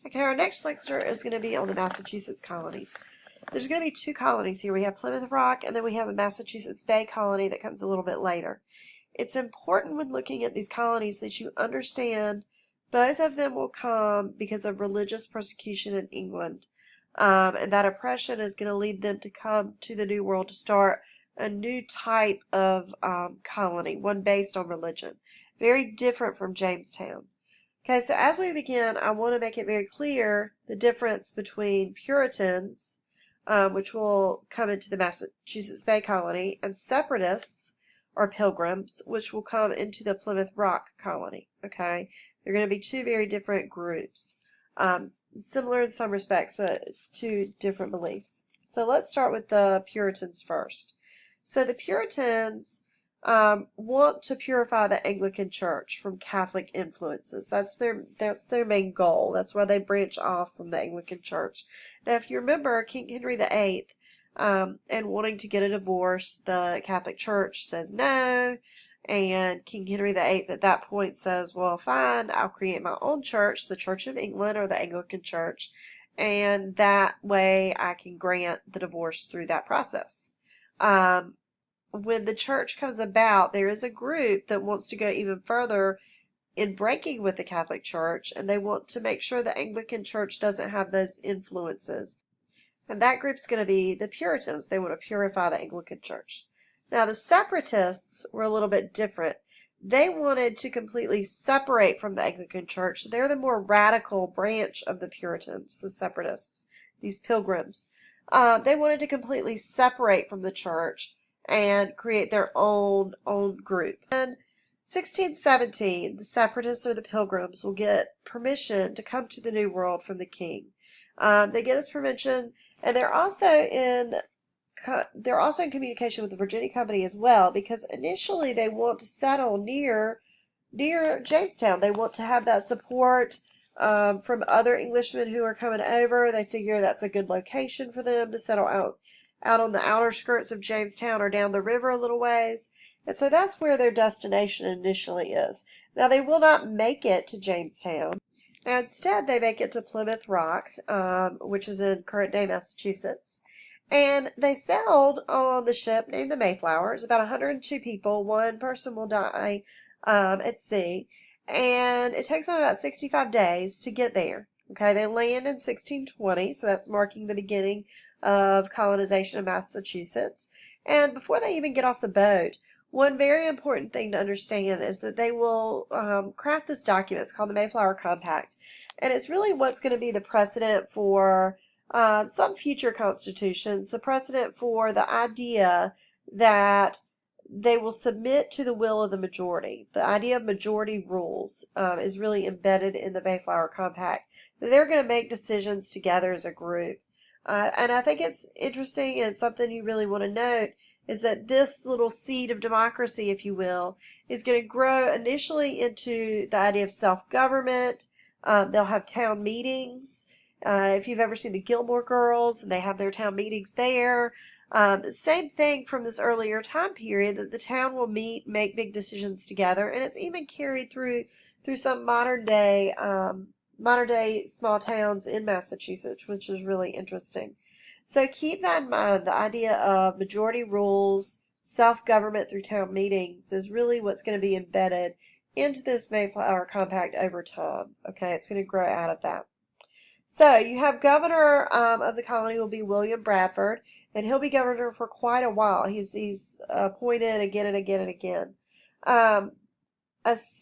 Okay, our next lecture is going to be on the Massachusetts colonies. There's going to be two colonies here. We have Plymouth Rock, and then we have a Massachusetts Bay colony that comes a little bit later. It's important when looking at these colonies that you understand both of them will come because of religious persecution in England. And that oppression is going to lead them to come to the New World to start a new type of colony, one based on religion. Very different from Jamestown. Okay, so as we begin, I want to make it very clear the difference between Puritans, which will come into the Massachusetts Bay Colony, and Separatists, or Pilgrims, which will come into the Plymouth Rock Colony. Okay, they're going to be two very different groups, similar in some respects, but two different beliefs. So let's start with the Puritans first. So the Puritans want to purify the Anglican Church from Catholic influences. That's their main goal. That's why they branch off from the Anglican Church. Now, if you remember, King Henry VIII, and wanting to get a divorce, the Catholic Church says no, and King Henry VIII at that point says, well, fine, I'll create my own church, the Church of England or the Anglican Church, and that way I can grant the divorce through that process. When the church comes about, there is a group that wants to go even further in breaking with the Catholic Church, and they want to make sure the Anglican Church doesn't have those influences. And that group's going to be the Puritans. They want to purify the Anglican Church. Now, the Separatists were a little bit different. They wanted to completely separate from the Anglican Church. They're the more radical branch of the Puritans, the Separatists, these Pilgrims. They wanted to completely separate from the church and create their own group. In 1617, the Separatists or the Pilgrims will get permission to come to the New World from the king. They get this permission, and they're also in communication with the Virginia Company as well, because initially they want to settle near Jamestown. They want to have that support from other Englishmen who are coming over. They figure that's a good location for them to settle out on the outer skirts of Jamestown or down the river a little ways. And so that's where their destination initially is. Now, they will not make it to Jamestown. Now, instead, they make it to Plymouth Rock, which is in current-day Massachusetts. And they sailed on the ship named the Mayflower. It's about 102 people. One person will die at sea. And it takes them about 65 days to get there. Okay, they land in 1620, so that's marking the beginning of colonization of Massachusetts. And before they even get off the boat, one very important thing to understand is that they will craft this document. It's called the Mayflower Compact. And it's really what's going to be the precedent for some future constitutions, the precedent for the idea that they will submit to the will of the majority. The idea of majority rules is really embedded in the Mayflower Compact. They're going to make decisions together as a group. And I think it's interesting, and something you really want to note is that this little seed of democracy, if you will, is going to grow initially into the idea of self-government. They'll have town meetings. If you've ever seen the Gilmore Girls, and they have their town meetings there. Same thing from this earlier time period, that the town will meet, make big decisions together, and it's even carried through some modern day small towns in Massachusetts, which is really interesting. So keep that in mind. The idea of majority rules, self-government through town meetings is really what's going to be embedded into this Mayflower Compact over time. Okay, it's going to grow out of that. So you have governor of the colony will be William Bradford, and he'll be governor for quite a while. He's appointed again and again and again.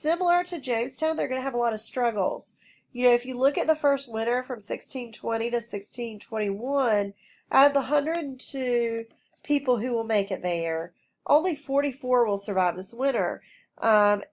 Similar to Jamestown, they're going to have a lot of struggles. You know, if you look at the first winter from 1620 to 1621, out of the 102 people who will make it there, only 44 will survive this winter. And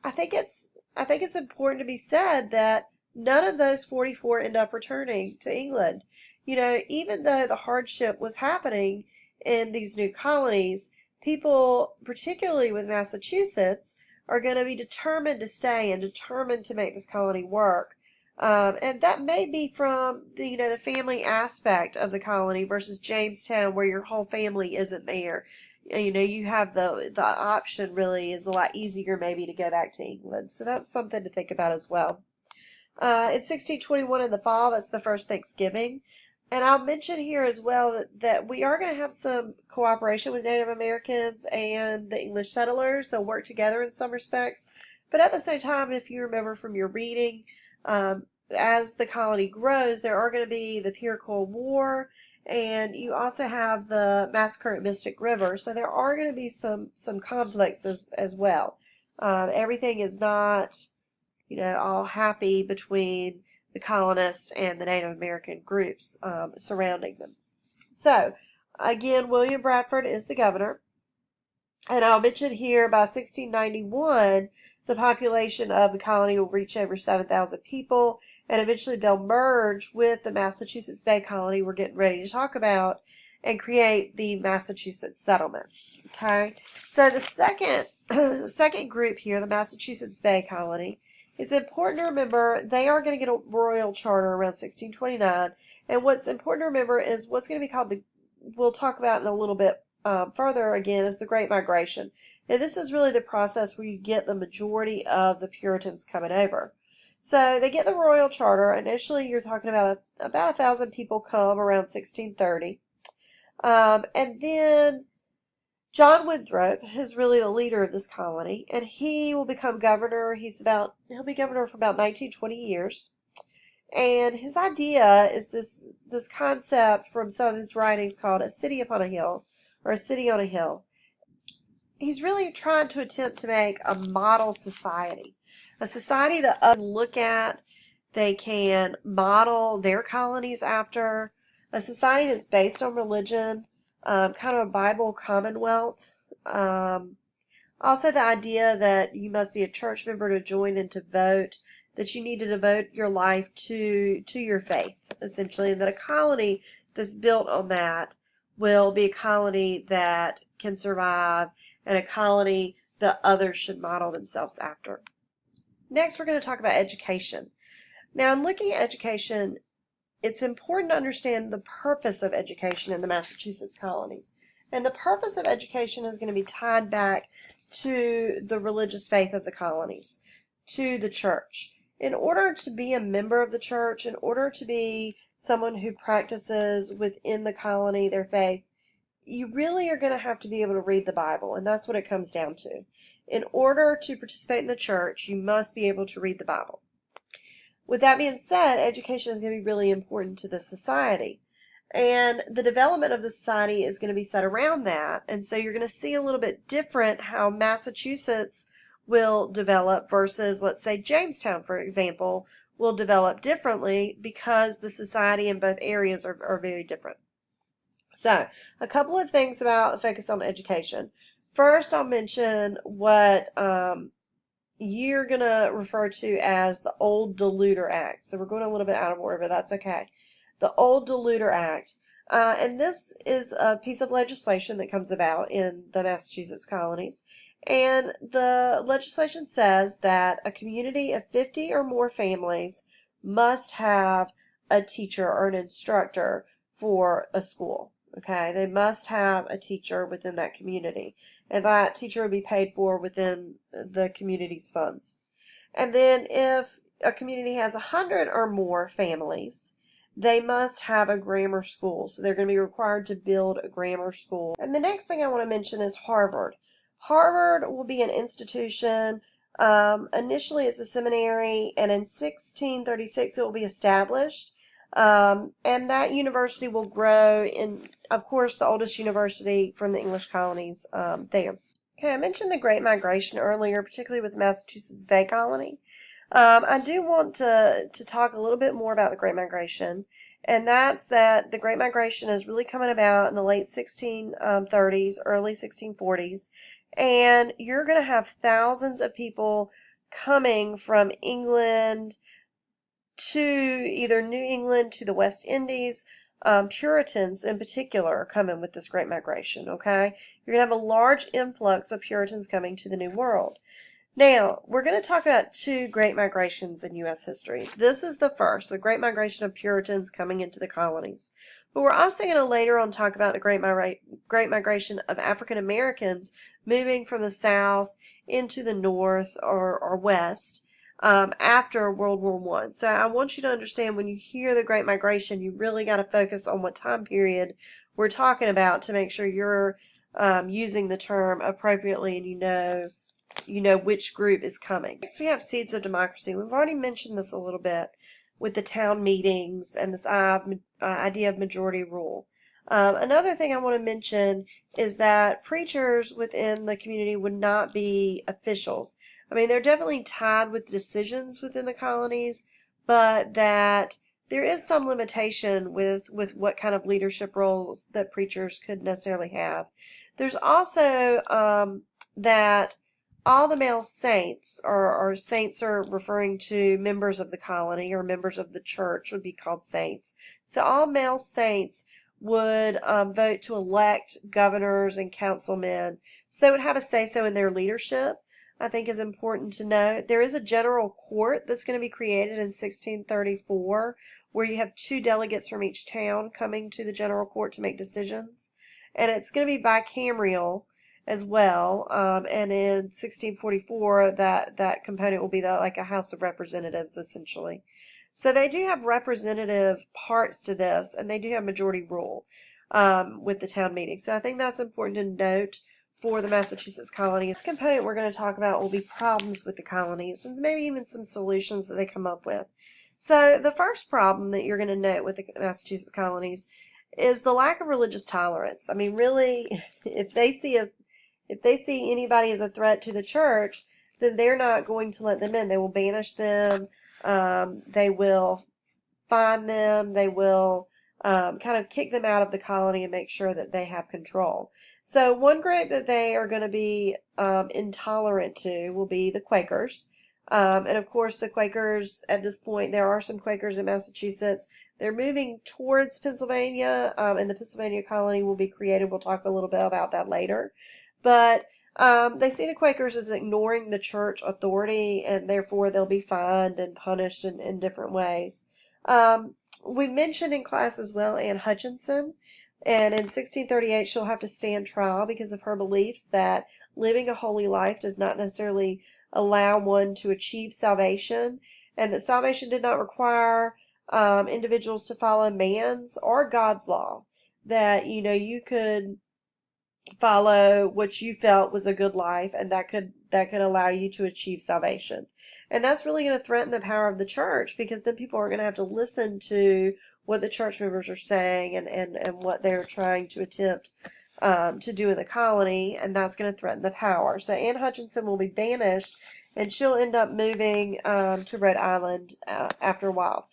I think it's important to be said that none of those 44 end up returning to England. You know, even though the hardship was happening in these new colonies, people, particularly with Massachusetts, are going to be determined to stay and determined to make this colony work. And that may be from the family aspect of the colony versus Jamestown, where your whole family isn't there. You have the option really is a lot easier maybe to go back to England. So that's something to think about as well. In 1621 in the fall, that's the first Thanksgiving. And I'll mention here as well that we are going to have some cooperation with Native Americans and the English settlers. They'll work together in some respects. But at the same time, if you remember from your reading, as the colony grows, there are going to be the Iroquois War, and you also have the massacre at Mystic River. So there are going to be some conflicts as well. Everything is not, all happy between the colonists and the Native American groups surrounding them. So, again, William Bradford is the governor. And I'll mention here by 1691, the population of the colony will reach over 7,000 people, and eventually they'll merge with the Massachusetts Bay Colony we're getting ready to talk about and create the Massachusetts settlement. Okay, so the second group here, the Massachusetts Bay Colony, it's important to remember they are going to get a royal charter around 1629, and what's important to remember is what's going to be called we'll talk about in a little bit further again, is the Great Migration. And this is really the process where you get the majority of the Puritans coming over. So they get the royal charter. Initially, you're talking about about 1,000 people come around 1630. And then John Winthrop is really the leader of this colony, and he will become governor. He'll be governor for about 19, 20 years. And his idea is this concept from some of his writings called a city upon a hill, or a city on a hill. He's really trying to attempt to make a model society, a society that others look at, they can model their colonies after, a society that's based on religion, kind of a Bible commonwealth. Also the idea that you must be a church member to join and to vote, that you need to devote your life to your faith, essentially, and that a colony that's built on that will be a colony that can survive and a colony that others should model themselves after. Next, we're going to talk about education. Now, in looking at education, it's important to understand the purpose of education in the Massachusetts colonies. And the purpose of education is going to be tied back to the religious faith of the colonies, to the church. In order to be a member of the church, in order to be someone who practices within the colony their faith, you really are going to have to be able to read the Bible, and that's what it comes down to. In order to participate in the church, you must be able to read the Bible. With that being said, education is going to be really important to the society. And the development of the society is going to be set around that. And so you're going to see a little bit different how Massachusetts will develop versus, let's say, Jamestown, for example, will develop differently because the society in both areas are very different. So, a couple of things about the focus on education. First, I'll mention what you're going to refer to as the Old Deluder Act. So we're going a little bit out of order, but that's okay. The Old Deluder Act. And this is a piece of legislation that comes about in the Massachusetts colonies. And the legislation says that a community of 50 or more families must have a teacher or an instructor for a school. Okay, they must have a teacher within that community, and that teacher will be paid for within the community's funds. And then if a community has 100 or more families, they must have a grammar school. So they're going to be required to build a grammar school. And the next thing I want to mention is Harvard. Harvard will be an institution. Initially, it's a seminary, and in 1636, it will be established. And that university will grow in, of course, the oldest university from the English colonies there. Okay, I mentioned the Great Migration earlier, particularly with the Massachusetts Bay Colony. I do want to talk a little bit more about the Great Migration, and that's that the Great Migration is really coming about in the late 1630s, early 1640s, and you're going to have thousands of people coming from England to either New England to the West Indies. Puritans in particular are coming with this Great Migration, okay? You're going to have a large influx of Puritans coming to the New World. Now, we're going to talk about two Great Migrations in U.S. history. This is the first, the Great Migration of Puritans coming into the colonies. But we're also going to later on talk about the Great Migration of African Americans moving from the South into the North or West. after World War One. So I want you to understand when you hear the Great Migration, you really got to focus on what time period we're talking about to make sure you're using the term appropriately and you know which group is coming. Next, we have Seeds of Democracy. We've already mentioned this a little bit with the town meetings and this idea of majority rule. Another thing I want to mention is that preachers within the community would not be officials. I mean, they're definitely tied with decisions within the colonies, but that there is some limitation with what kind of leadership roles that preachers could necessarily have. There's also that all the male saints, or saints are referring to members of the colony or members of the church would be called saints. So all male saints would vote to elect governors and councilmen. So they would have a say-so in their leadership, I think is important to note. There is a general court that's going to be created in 1634 where you have 2 delegates from each town coming to the general court to make decisions. And it's going to be bicameral as well. And in 1644, that component will be like a House of Representatives, essentially. So they do have representative parts to this, and they do have majority rule with the town meeting. So I think that's important to note for the Massachusetts colonies. The component we're going to talk about will be problems with the colonies and maybe even some solutions that they come up with. So the first problem that you're going to note with the Massachusetts colonies is the lack of religious tolerance. I mean, really, if they see anybody as a threat to the church, then they're not going to let them in. They will banish them. They will fine them. They will kind of kick them out of the colony and make sure that they have control. So one group that they are going to be intolerant to will be the Quakers. And of course, the Quakers at this point, there are some Quakers in Massachusetts. They're moving towards Pennsylvania, and the Pennsylvania colony will be created. We'll talk a little bit about that later. But they see the Quakers as ignoring the church authority, and therefore they'll be fined and punished in different ways. We mentioned in class as well Anne Hutchinson, and in 1638 she'll have to stand trial because of her beliefs that living a holy life does not necessarily allow one to achieve salvation, and that salvation did not require individuals to follow man's or God's law. That, you could follow what you felt was a good life, and that could allow you to achieve salvation. And that's really going to threaten the power of the church, because then people are going to have to listen to what the church members are saying and what they're trying to attempt to do in the colony, and that's going to threaten the power. So Anne Hutchinson will be banished, and she'll end up moving to Rhode Island after a while.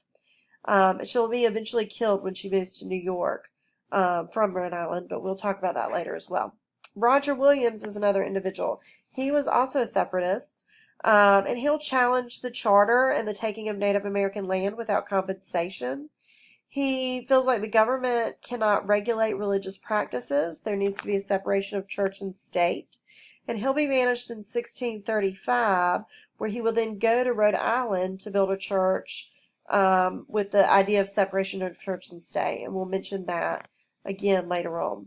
She'll be eventually killed when she moves to New York from Rhode Island, but we'll talk about that later as well. Roger Williams is another individual. He was also a separatist, and he'll challenge the charter and the taking of Native American land without compensation. He feels like the government cannot regulate religious practices. There needs to be a separation of church and state. And he'll be banished in 1635, where he will then go to Rhode Island to build a church with the idea of separation of church and state. And we'll mention that again later on.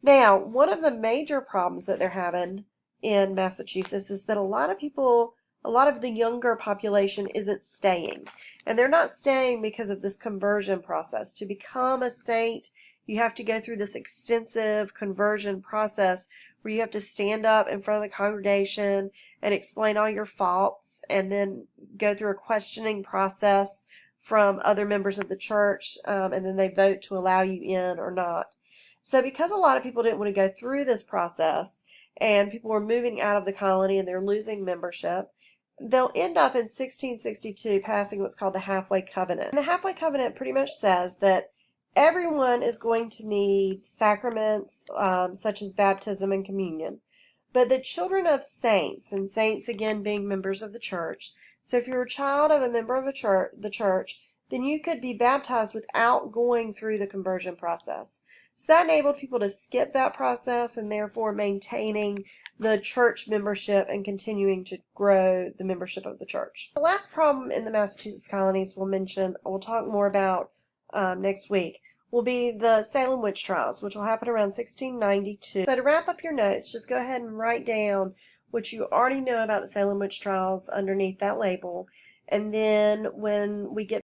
Now, one of the major problems that they're having in Massachusetts is that a lot of the younger population isn't staying. And they're not staying because of this conversion process. To become a saint, you have to go through this extensive conversion process where you have to stand up in front of the congregation and explain all your faults, and then go through a questioning process from other members of the church, and then they vote to allow you in or not. So because a lot of people didn't want to go through this process, and people were moving out of the colony and they're losing membership, they'll end up in 1662 passing what's called the Halfway Covenant. And the Halfway Covenant pretty much says that everyone is going to need sacraments such as baptism and communion. But the children of saints, and saints again being members of the church, so if you're a child of a member of the church, then you could be baptized without going through the conversion process. So that enabled people to skip that process, and therefore maintaining the church membership and continuing to grow the membership of the church. The last problem in the Massachusetts colonies we'll talk more about next week, will be the Salem witch trials, which will happen around 1692. So to wrap up your notes, just go ahead and write down which you already know about the Salem witch trials underneath that label. And then when we get